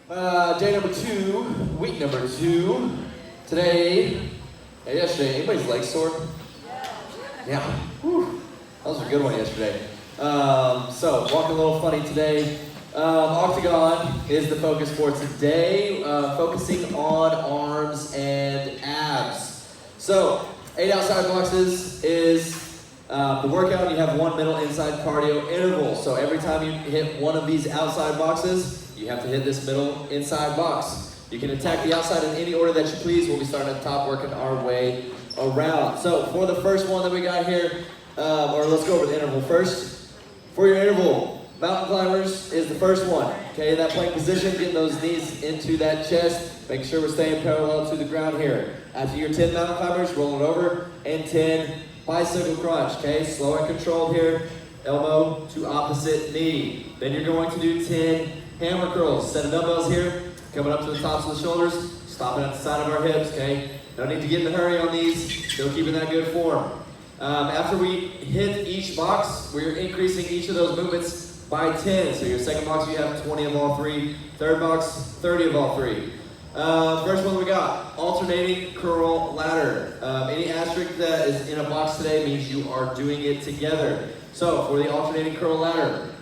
Day number 2, week number 2. Today, yesterday, anybody's leg sore? Yeah. Whew. That was a good one yesterday. So, walking a little funny today. Octagon is the focus for today, focusing on arms and abs. So, 8 outside boxes is the workout. You have 1 middle inside cardio interval. So every time you hit one of these outside boxes, you have to hit this middle inside box. You can attack the outside in any order that you please. We'll be starting at the top, working our way around. So for the first one that we got here, or let's go over the interval first. For your interval, mountain climbers is the first one. Okay, that plank position, getting those knees into that chest. Make sure we're staying parallel to the ground here. After your 10 mountain climbers, roll it over, and 10 bicycle crunch. Okay, slow and controlled here. Elbow to opposite knee. Then you're going to do 10 hammer curls. Set of dumbbells here, coming up to the tops of the shoulders, stopping at the side of our hips. Okay, no need to get in a hurry on these. Still keeping that good form. After we hit each box, we're increasing each of those movements by 10. So your second box, you have 20 of all 3. Third box, 30 of all 3. First one we got, alternating curl ladder. Any asterisk that is in a box today means you are doing it together. So for the alternating curl ladder,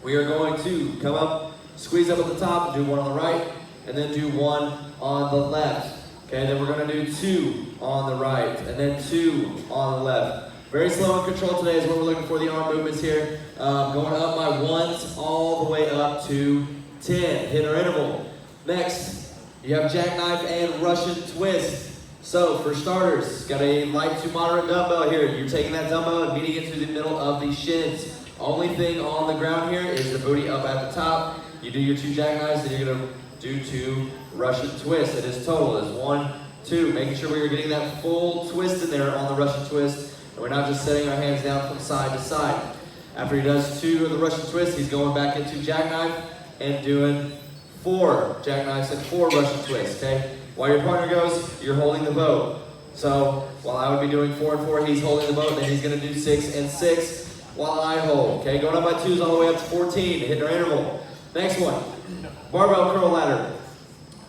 we are going to come up, squeeze up at the top, do 1 on the right, and then do 1 on the left. Okay, then we're gonna do 2 on the right, and then 2 on the left. Very slow and controlled today is what we're looking for, the arm movements here. Going up by 1s all the way up to 10. Hit our interval. Next, you have jackknife and Russian twist. So for starters, got a light to moderate dumbbell here. You're taking that dumbbell and meeting it through the middle of the shins. Only thing on the ground here is the booty up at the top. You do your 2 jackknives, then you're gonna do 2 Russian twists. It is total, it's 1, 2. Making sure we're getting that full twist in there on the Russian twist. And we're not just setting our hands down from side to side. After he does 2 of the Russian twists, he's going back into jackknife and doing 4 jackknives and 4 Russian twists, okay? While your partner goes, you're holding the boat. So while I would be doing 4 and 4, he's holding the boat, then he's gonna do 6 and 6 while I hold, okay? Going up by 2s all the way up to 14, hitting our interval. Next one, barbell curl ladder.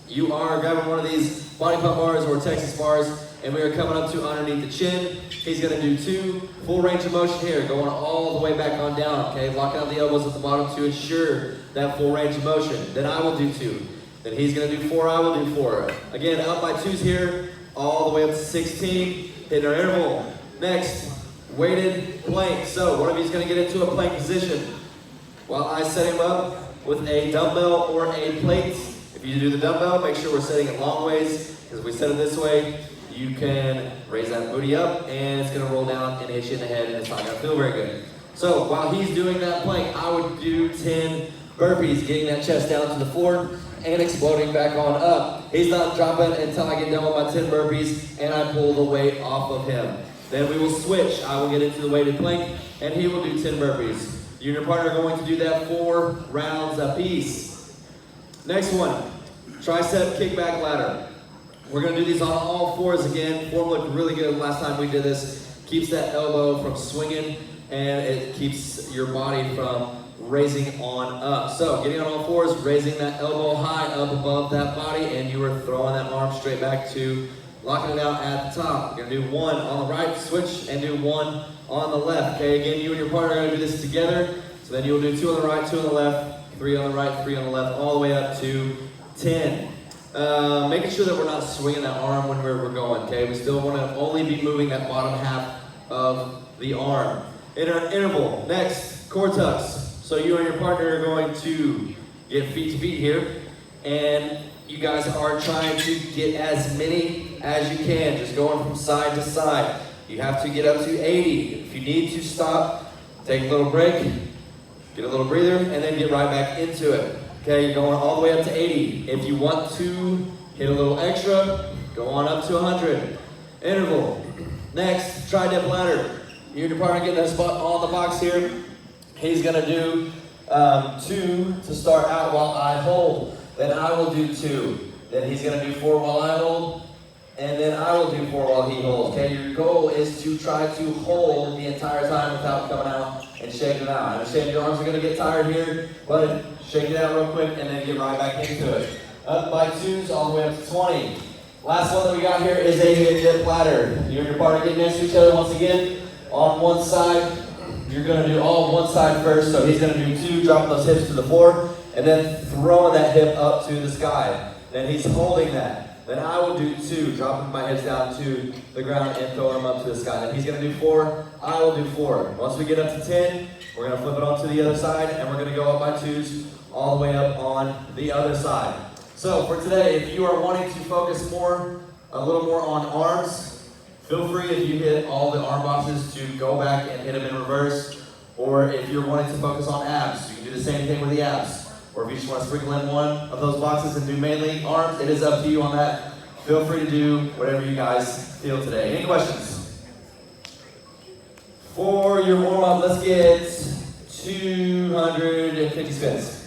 You are grabbing one of these body pump bars or Texas bars, and we are coming up to underneath the chin. He's gonna do 2, full range of motion here, going all the way back on down, okay? Locking out the elbows at the bottom to ensure that full range of motion. Then I will do 2. Then he's gonna do 4, I will do 4. Again, up by 2s here, all the way up to 16, hitting our interval. Next, weighted plank. So one of you is gonna get into a plank position while I set him up with a dumbbell or a plate. If you do the dumbbell, make sure we're setting it long ways, because if we set it this way, you can raise that booty up and it's gonna roll down and hit you in the head and it's not gonna feel very good. So while he's doing that plank, I would do 10 burpees, getting that chest down to the floor and exploding back on up. He's not dropping until I get done with my 10 burpees and I pull the weight off of him. Then we will switch. I will get into the weighted plank and he will do 10 burpees. You and your partner are going to do that 4 rounds apiece. Next one, tricep kickback ladder. We're gonna do these on all 4s again. Form looked really good last time we did this. Keeps that elbow from swinging and it keeps your body from raising on up. So getting on all 4s, raising that elbow high up above that body, and you are throwing that arm straight back to locking it out at the top. You're gonna do 1 on the right, switch, and do 1 on the left. Okay, again, you and your partner are gonna do this together. So then you'll do 2 on the right, 2 on the left, 3 on the right, 3 on the left, all the way up to 10. Making sure that we're not swinging that arm when we're going, okay? We still wanna only be moving that bottom half of the arm. In our interval, next, core tucks. So you and your partner are going to get feet to feet here, and you guys are trying to get as many as you can, just going from side to side. You have to get up to 80. If you need to stop, take a little break, get a little breather, and then get right back into it. Okay, you're going all the way up to 80. If you want to hit a little extra, go on up to 100. Interval. Next, tri-dip ladder. You and your partner get that spot on the box here. He's gonna do 2 to start out while I hold. Then I will do 2. Then he's gonna do 4 while I hold. And then I will do 4 while he holds. Okay, your goal is to try to hold the entire time without coming out and shaking it out. I understand your arms are gonna get tired here, but shake it out real quick, and then get right back into it. Up by 2s, all the way up to 20. Last one that we got here is a hip ladder. You and your partner get next to each other once again. On one side, you're going to do all one side first. So he's going to do 2, dropping those hips to the floor, and then throwing that hip up to the sky. Then he's holding that. Then I will do 2, dropping my hips down to the ground and throwing them up to the sky. Then he's going to do 4, I will do 4. Once we get up to 10, we're going to flip it onto the other side, and we're going to go up by 2s all the way up on the other side. So for today, if you are wanting to focus a little more on arms, feel free if you hit all the arm boxes to go back and hit them in reverse. Or if you're wanting to focus on abs, you can do the same thing with the abs. Or if you just want to sprinkle in one of those boxes and do mainly arms, it is up to you on that. Feel free to do whatever you guys feel today. Any questions? For your warm-up, let's get 250 spins.